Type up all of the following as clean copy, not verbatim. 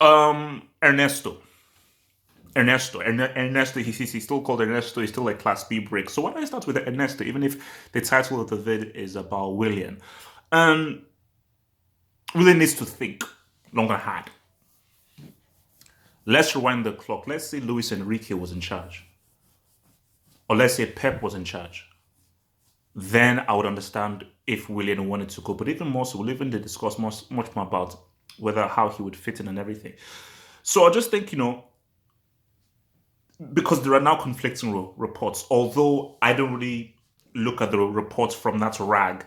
Ernesto. Ernesto, he's still called Ernesto, he's still a Class B break. So why don't I start with Ernesto, even if the title of the vid is about Willian? Um, really needs to think long and hard. Let's rewind the clock. Let's say Luis Enrique was in charge, or let's say Pep was in charge. Then I would understand if Willian wanted to go. But even more so, we'll even discuss much more about whether how he would fit in and everything. So I just think, because there are now conflicting reports, although I don't really look at the reports from that rag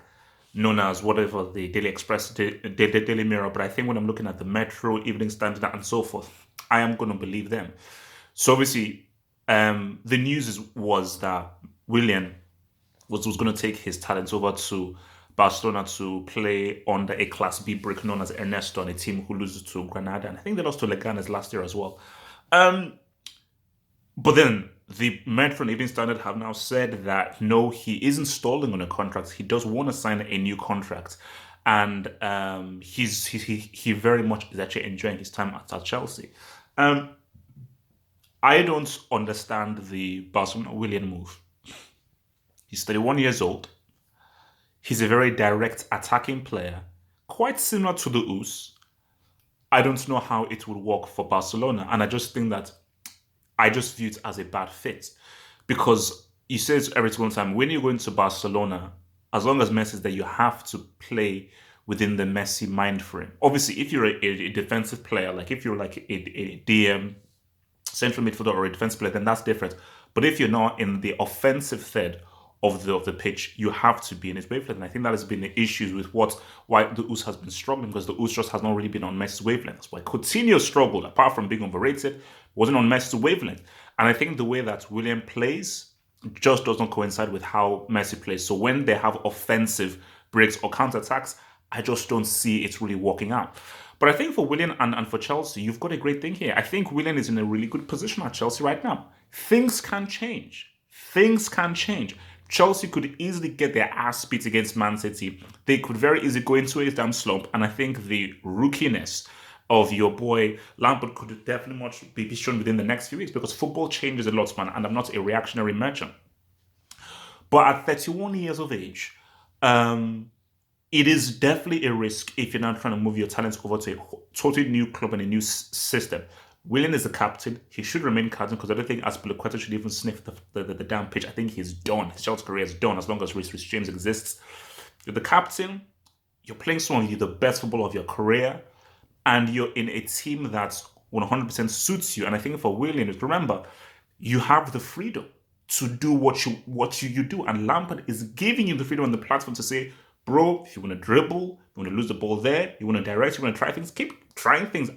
known as whatever the Daily Express, the Daily Mirror, but I think when I'm looking at the Metro, Evening Standard, and so forth, I am going to believe them. So obviously, the news was that Willian was going to take his talents over to Barcelona to play under a Class B brick known as Ernesto on a team who loses to Granada. And I think they lost to Leganes last year as well. Um, but then the Metro and Evening Standard have now said that no, he isn't stalling on a contract. He does want to sign a new contract. And he very much is actually enjoying his time at Chelsea. Um, I don't understand the Barcelona Willian move. He's 31 years old. He's a very direct attacking player, quite similar to the Us. I don't know how it would work for Barcelona, and I just think that I just view it as a bad fit because you say it every single time when you go into Barcelona, as long as Messi's there, you have to play within the Messi mind frame. Obviously, if you're a defensive player, like if you're like a DM, central midfielder, or a defensive player, then that's different. But if you're not in the offensive third of the pitch, you have to be in his wavelength. And I think that has been the issues with why the US has been struggling because the US just has not really been on Messi's wavelength. That's why Coutinho struggled, apart from being overrated, wasn't on Messi's wavelength. And I think the way that William plays just does not coincide with how Messi plays. So when they have offensive breaks or counterattacks, I just don't see it really working out. But I think for Willian and for Chelsea, you've got a great thing here. I think Willian is in a really good position at Chelsea right now. Things can change. Things can change. Chelsea could easily get their ass beat against Man City. They could very easily go into a damn slump. And I think the rookiness of your boy Lampard could definitely much be shown within the next few weeks because football changes a lot, man. And I'm not a reactionary merchant. But at 31 years of age, um, it is definitely a risk if you're not trying to move your talents over to a totally new club and a new system. Willian is the captain. He should remain captain because I don't think Aspilicueta should even sniff the damn pitch. I think he's done. His Chelsea career is done as long as Reece James exists. You're the captain. You're playing some of the best football of your career. And you're in a team that 100% suits you. And I think for Willian, remember, you have the freedom to do what you do. And Lampard is giving you the freedom and the platform to say, bro, if you want to dribble, you want to lose the ball there, you want to direct, you want to try things, keep trying things.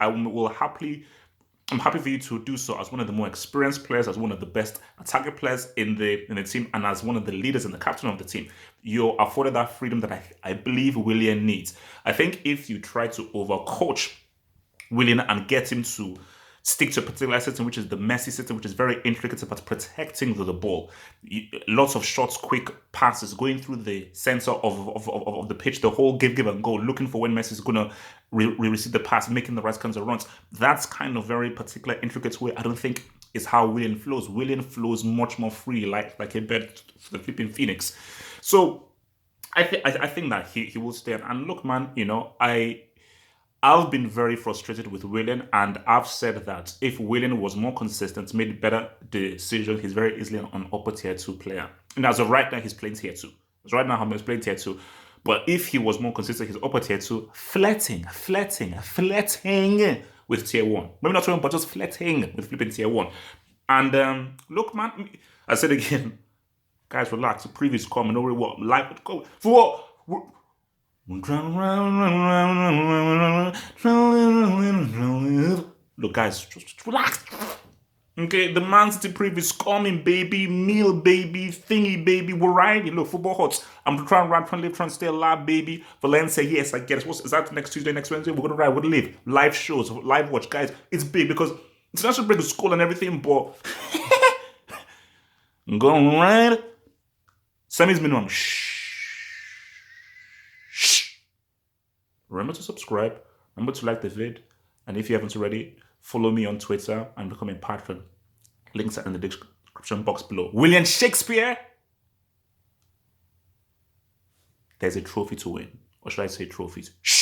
I'm happy for you to do so as one of the more experienced players, as one of the best attacking players in the team, and as one of the leaders and the captain of the team. You're afforded that freedom that I believe Willian needs. I think if you try to overcoach Willian and get him to stick to a particular system, which is the Messi system, which is very intricate about protecting the ball. Lots of shots, quick passes, going through the center of the pitch, the whole give and go, looking for when Messi is going to receive the pass, making the right kinds of runs. That's kind of very particular, intricate way. I don't think is how Willian flows. Willian flows much more free, like a bird for the flipping phoenix. So I think that he will stay. And look, man, I've been very frustrated with Willian, and I've said that if Willian was more consistent, made better decisions, he's very easily an upper tier two player. And as of right now, he's playing tier two. As right now, he's playing tier two. But if he was more consistent, he's upper tier two, flirting with tier one. Maybe not but just flirting with flipping tier one. And look, man, I said again, guys, relax. The previous comment, don't worry what life would go for what. Look, guys, just relax. Okay, the Man City preview is coming, baby. Meal, baby. Thingy, baby. We're riding. Look, football hot. I'm trying to ride, trying to live, trying to stay alive, baby. Valencia, yes, I get it. Is that next Tuesday, next Wednesday? We're going to ride. We're going to live. Live shows, live watch. Guys, it's big because international break is school and everything, but I'm going to ride. Sammy's minimum. Shh. Remember to subscribe. Remember to like the vid. And if you haven't already, follow me on Twitter and become a patron. Links are in the description box below. Willian Shakespeare, there's a trophy to win. Or should I say trophies? Shh!